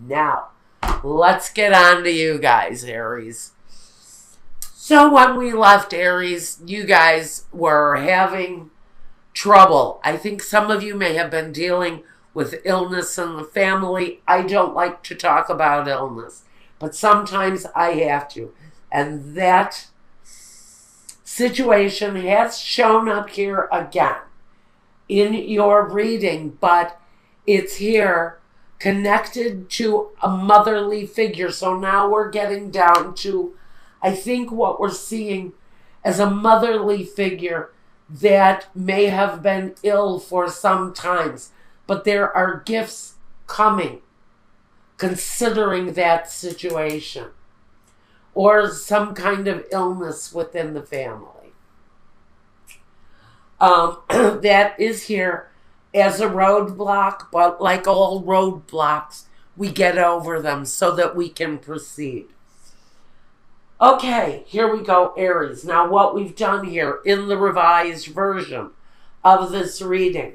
Now, let's get on to you guys, Aries. So when we left Aries, you guys were having trouble. I think some of you may have been dealing with illness in the family. I don't like to talk about illness, but sometimes I have to. And that situation has shown up here again in your reading, but it's here connected to a motherly figure. So now we're getting down to, I think, what we're seeing as a motherly figure that may have been ill for some times, but there are gifts coming considering that situation, or some kind of illness within the family. That is here as a roadblock, but like all roadblocks, we get over them so that we can proceed. Okay, here we go, Aries. Now what we've done here in the revised version of this reading,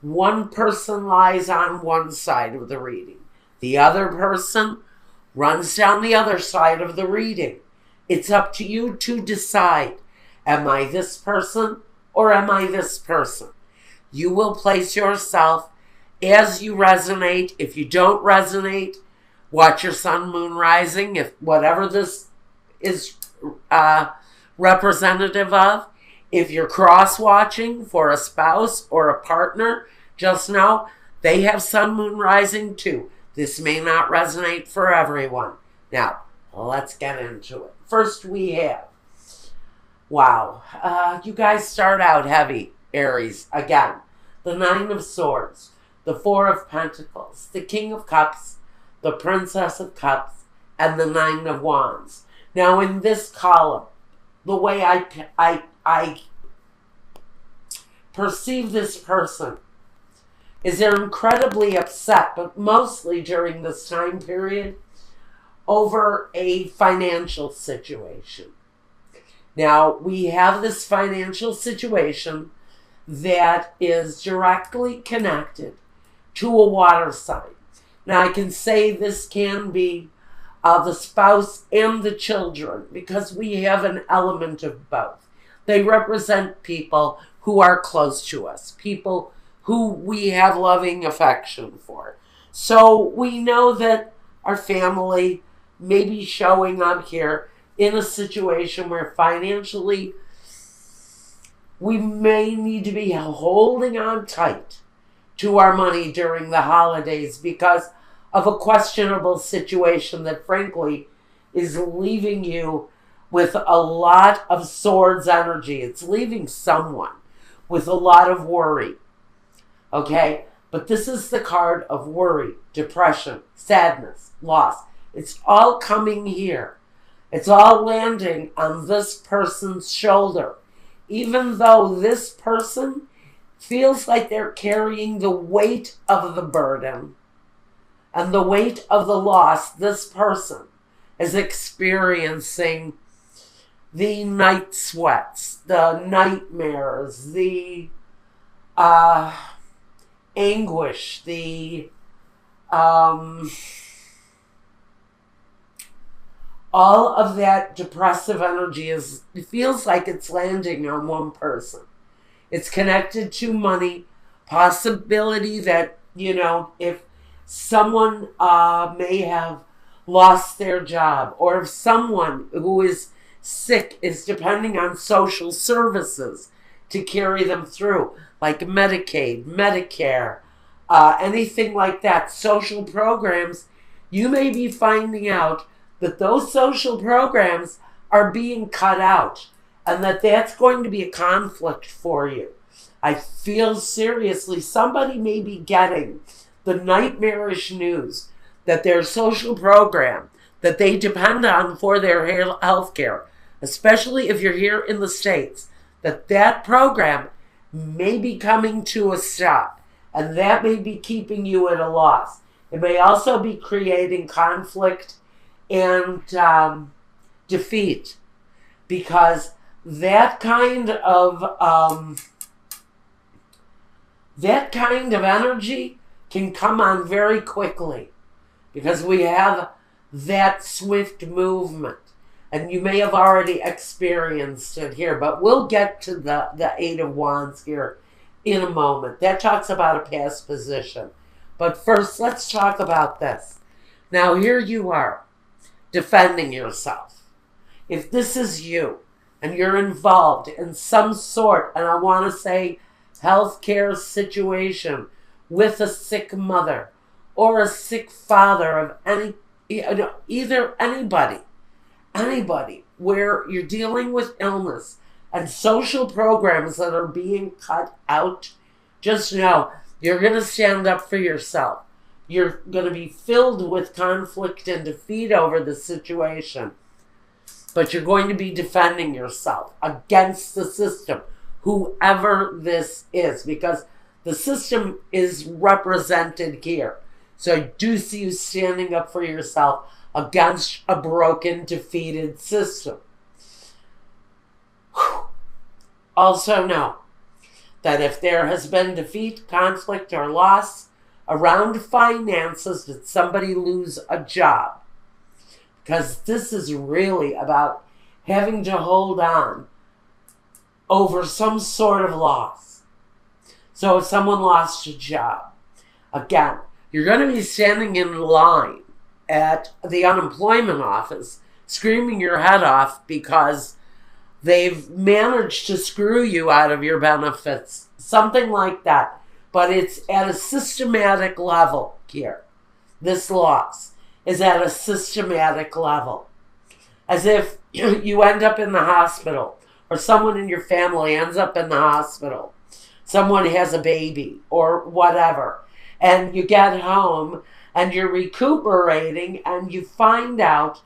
one person lies on one side of the reading. The other person runs down the other side of the reading. It's up to you to decide, am I this person or am I this person? You will place yourself as you resonate. If you don't resonate, watch your sun, moon, rising. If whatever this is representative of. If you're cross-watching for a spouse or a partner, just know they have sun, moon, rising too. This may not resonate for everyone. Now, let's get into it. First we have, wow, you guys start out heavy, Aries. Again, the Nine of Swords, the Four of Pentacles, the King of Cups, the Princess of Cups, and the Nine of Wands. Now in this column, the way I perceive this person is they're incredibly upset, but mostly during this time period, over a financial situation. Now, we have this financial situation that is directly connected to a water sign. Now, I can say this can be the spouse and the children, because we have an element of both. They represent people who are close to us, people who we have loving affection for. So we know that our family may be showing up here in a situation where financially we may need to be holding on tight to our money during the holidays because of a questionable situation that frankly is leaving you with a lot of swords energy. It's leaving someone with a lot of worry. Okay? But this is the card of worry, depression, sadness, loss. It's all coming here. It's all landing on this person's shoulder. Even though this person feels like they're carrying the weight of the burden and the weight of the loss, this person is experiencing the night sweats, the nightmares, the anguish, the all of that depressive energy it feels like it's landing on one person. It's connected to money, possibility that, if someone may have lost their job, or if someone who is sick is depending on social services to carry them through, like Medicaid, Medicare, anything like that, social programs, you may be finding out that those social programs are being cut out and that's going to be a conflict for you. I feel seriously somebody may be getting the nightmarish news that their social program that they depend on for their health care, especially if you're here in the States, that program may be coming to a stop, and that may be keeping you at a loss. It may also be creating conflict and defeat, because that kind of energy can come on very quickly. because we have that swift movement. And you may have already experienced it here, but we'll get to the Eight of Wands here in a moment. That talks about a past position. But first, let's talk about this. Now, here you are, defending yourself. If this is you, and you're involved in some sort, and I want to say healthcare situation with a sick mother or a sick father of either anybody where you're dealing with illness and social programs that are being cut out, just know you're going to stand up for yourself. You're going to be filled with conflict and defeat over the situation, but you're going to be defending yourself against the system, whoever this is, because the system is represented here. So I do see you standing up for yourself against a broken, defeated system. Also know that if there has been defeat, conflict, or loss around finances, did somebody lose a job? Because this is really about having to hold on over some sort of loss. So if someone lost a job, again, you're going to be standing in line at the unemployment office, screaming your head off because they've managed to screw you out of your benefits. Something like that. But it's at a systematic level here. This loss is at a systematic level. As if you end up in the hospital, or someone in your family ends up in the hospital. Someone has a baby, or whatever. And you get home, and you're recuperating, and you find out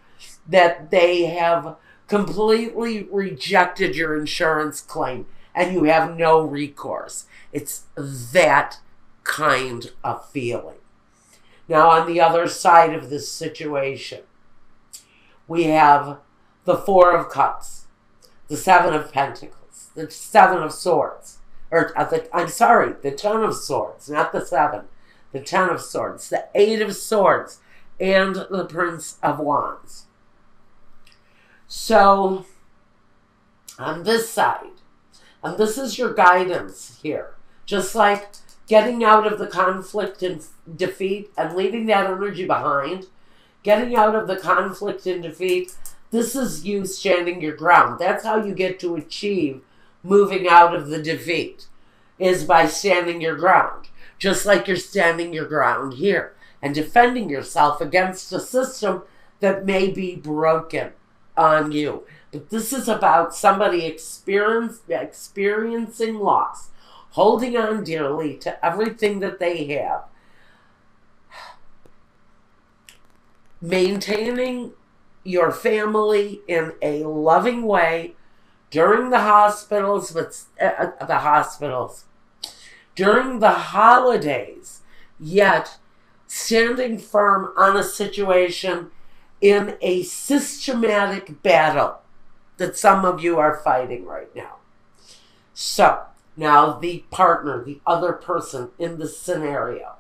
that they have completely rejected your insurance claim, and you have no recourse. It's that kind of feeling. Now, on the other side of this situation, we have the Four of Cups, the Seven of Pentacles, the Seven of Swords, the Ten of Swords, not the Seven, the Ten of Swords, the Eight of Swords, and the Prince of Wands. So, on this side, and this is your guidance here, just like getting out of the conflict and defeat and leaving that energy behind, getting out of the conflict and defeat, this is you standing your ground. That's how you get to achieve moving out of the defeat, is by standing your ground. Just like you're standing your ground here and defending yourself against a system that may be broken on you. But this is about somebody experiencing loss, holding on dearly to everything that they have, maintaining your family in a loving way during the during the holidays, yet standing firm on a situation in a systematic battle that some of you are fighting right now. So, now the partner, the other person in the scenario.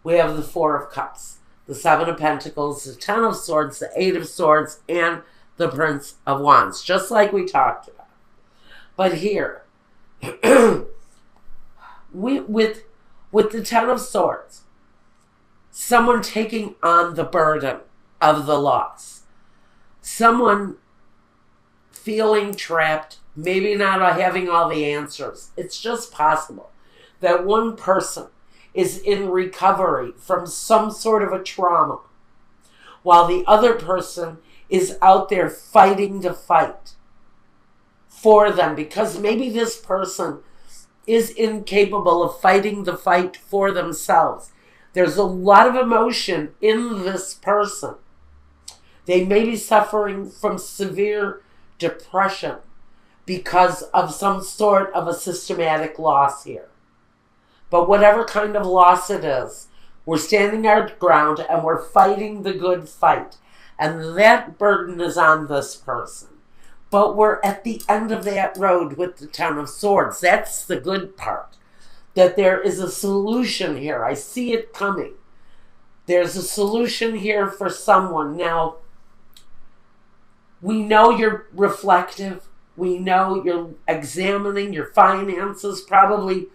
We have the Four of Cups, the Seven of Pentacles, the Ten of Swords, the Eight of Swords, and the Prince of Wands, just like we talked about. But here, with the Ten of Swords, someone taking on the burden of the loss, someone feeling trapped, maybe not having all the answers. It's just possible that one person is in recovery from some sort of a trauma, while the other person is out there fighting the fight for them, because maybe this person is incapable of fighting the fight for themselves. There's a lot of emotion in this person. They may be suffering from severe depression because of some sort of a systematic loss here. But whatever kind of loss it is, we're standing our ground and we're fighting the good fight. And that burden is on this person. But we're at the end of that road with the Ten of Swords. That's the good part. That there is a solution here. I see it coming. There's a solution here for someone. Now, we know you're reflective. We know you're examining your finances, probably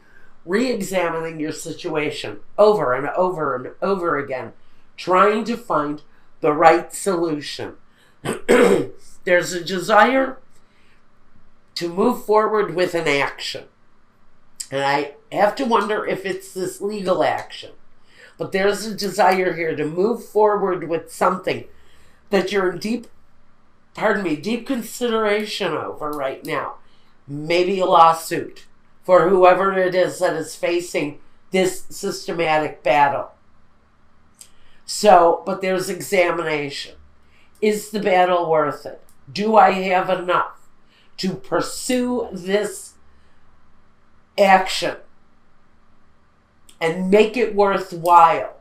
re-examining your situation over and over and over again, trying to find the right solution. There's a desire to move forward with an action. And I have to wonder if it's this legal action. But there's a desire here to move forward with something that you're in deep consideration over right now. Maybe a lawsuit for whoever it is that is facing this systematic battle. So, but there's examination. Is the battle worth it? Do I have enough to pursue this action and make it worthwhile?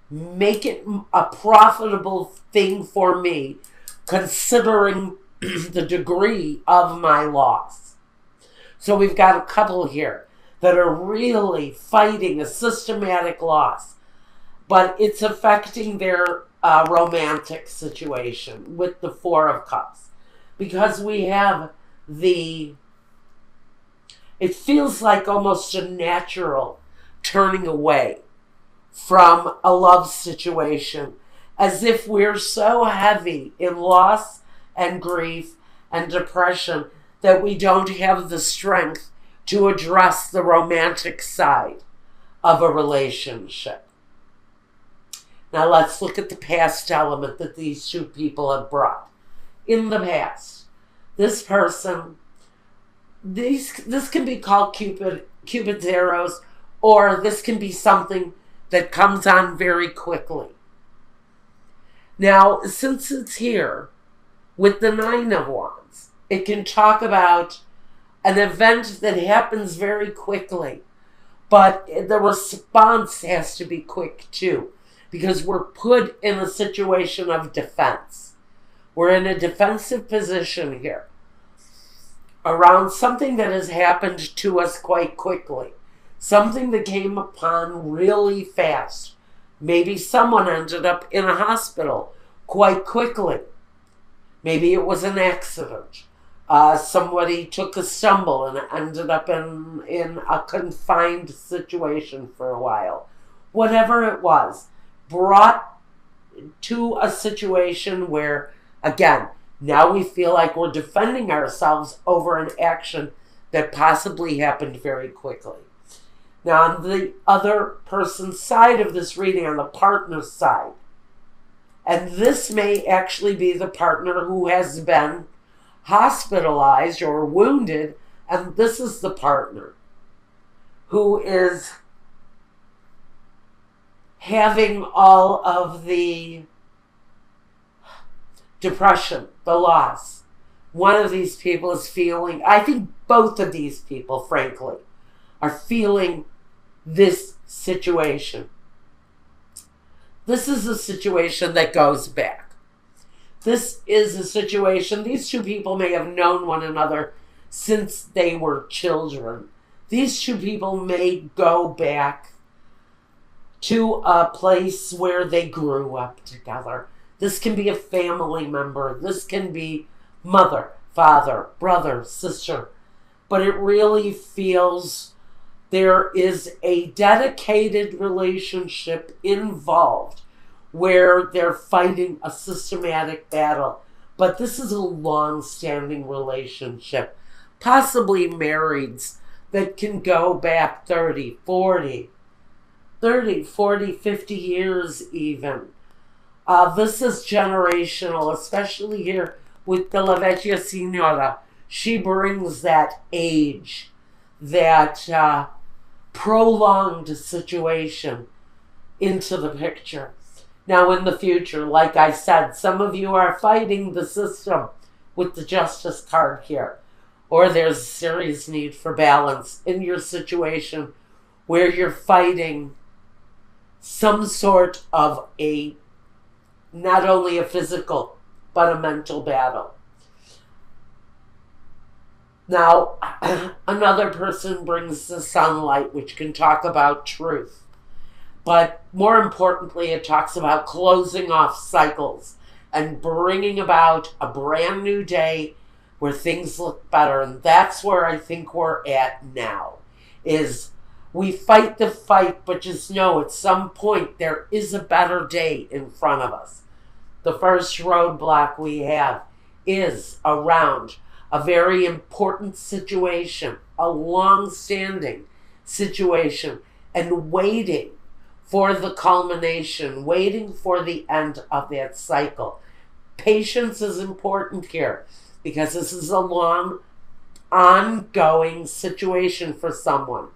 Make it a profitable thing for me, considering the degree of my loss. So we've got a couple here that are really fighting a systematic loss, but it's affecting their romantic situation with the Four of Cups. Because we have it feels like almost a natural turning away from a love situation, as if we're so heavy in loss and grief and depression that we don't have the strength to address the romantic side of a relationship. Now let's look at the past element that these two people have brought. In the past, this person, this can be called Cupid's arrows, or this can be something that comes on very quickly. Now, since it's here with the Nine of Wands, it can talk about an event that happens very quickly, but the response has to be quick too, because we're put in a situation of defense. We're in a defensive position here around something that has happened to us quite quickly, something that came upon really fast. Maybe someone ended up in a hospital quite quickly. Maybe it was an accident. Somebody took a stumble and ended up in a confined situation for a while. Whatever it was, brought to a situation where, again, now we feel like we're defending ourselves over an action that possibly happened very quickly. Now, on the other person's side of this reading, on the partner's side, and this may actually be the partner who has been hospitalized or wounded, and this is the partner who is having all of the depression, the loss. One of these people is feeling, I think both of these people, frankly, are feeling this situation. This is a situation that goes back. This is a situation, these two people may have known one another since they were children. These two people may go back to a place where they grew up together. This can be a family member. This can be mother, father, brother, sister. But it really feels there is a dedicated relationship involved where they're fighting a systematic battle. But this is a long-standing relationship, possibly marrieds that can go back 30, 40, 50 years even. This is generational, especially here with the La Vecchia Signora. She brings that age, that prolonged situation into the picture. Now in the future, like I said, some of you are fighting the system with the Justice card here. Or there's a serious need for balance in your situation where you're fighting some sort of not only a physical, but a mental battle. Now, another person brings the sunlight, which can talk about truth. But more importantly, it talks about closing off cycles and bringing about a brand new day where things look better. And that's where I think we're at now, is we fight the fight, but just know at some point there is a better day in front of us. The first roadblock we have is around a very important situation, a long-standing situation, and waiting for the culmination, waiting for the end of that cycle. Patience is important here because this is a long, ongoing situation for someone.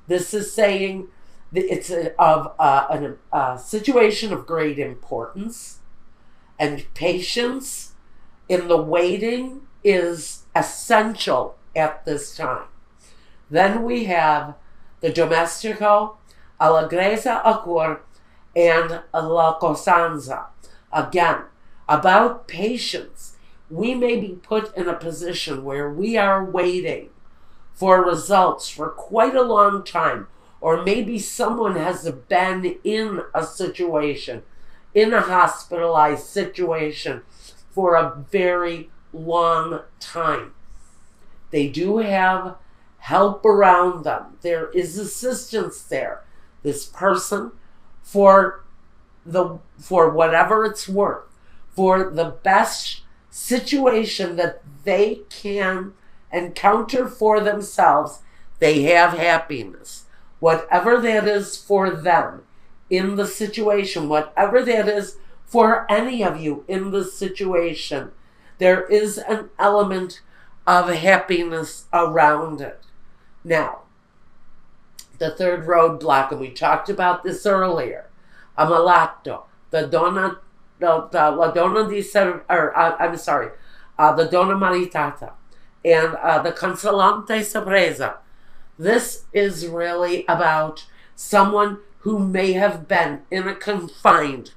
This is saying that it's a situation of great importance, and patience in the waiting is essential at this time. Then we have the domestico, allegrezza a cor, and la costanza. Again, about patience. We may be put in a position where we are waiting for results for quite a long time, or maybe someone has been in a situation, in a hospitalized situation for a very long time. They do have help around them. There is assistance there. This person, for whatever it's worth, for the best situation that they can encounter for themselves, they have happiness. Whatever that is for them in the situation, whatever that is for any of you in the situation, there is an element of happiness around it. Now, the third roadblock, and we talked about this earlier, amalato, the donna maritata, and the consolante sorpresa. This is really about someone who may have been in a confined,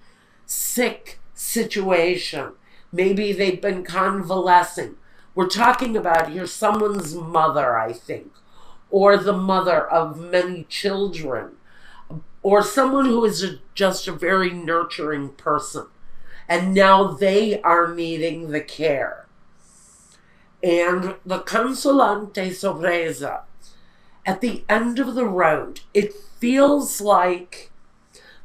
sick situation. Maybe they've been convalescing. We're talking about here someone's mother, I think, or the mother of many children, or someone who is just a very nurturing person. And now they are needing the care. And the consolante sorpresa, at the end of the road, it feels like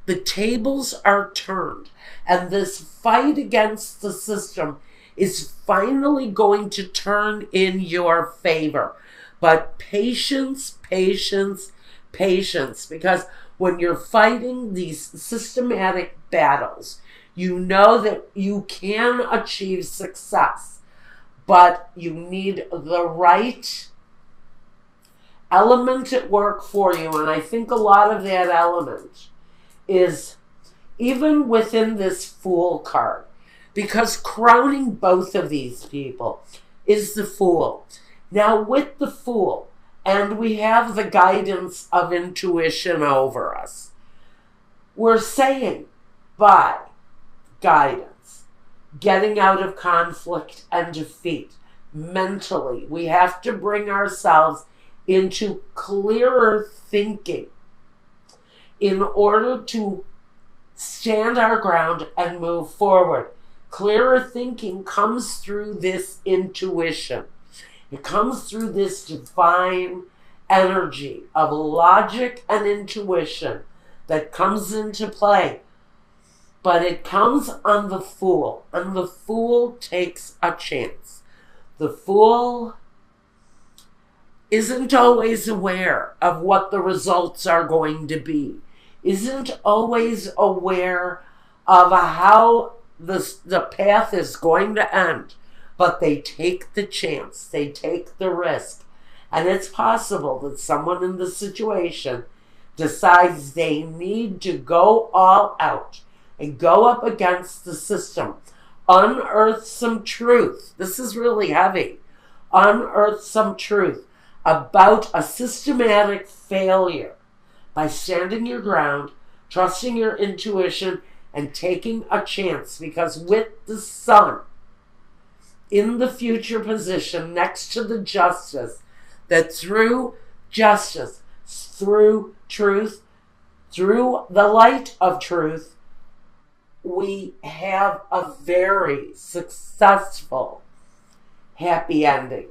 the tables are turned, and this fight against the system is finally going to turn in your favor. But patience, patience, patience, because when you're fighting these systematic battles, you know that you can achieve success, but you need the right element at work for you. And I think a lot of that element is even within this Fool card, because crowning both of these people is the Fool. Now with the Fool, and we have the guidance of intuition over us, we're saying by guidance, getting out of conflict and defeat mentally, we have to bring ourselves into clearer thinking in order to stand our ground and move forward. Clearer thinking comes through this intuition. It comes through this divine energy of logic and intuition that comes into play. But it comes on the Fool, and the Fool takes a chance. The Fool isn't always aware of what the results are going to be, isn't always aware of how the path is going to end, but they take the chance, they take the risk. And it's possible that someone in the situation decides they need to go all out and go up against the system, unearth some truth. This is really heavy. Unearth some truth about a systematic failure by standing your ground, trusting your intuition, and taking a chance. Because with the Sun in the future position next to the Justice, that through justice, through truth, through the light of truth, we have a very successful, happy ending.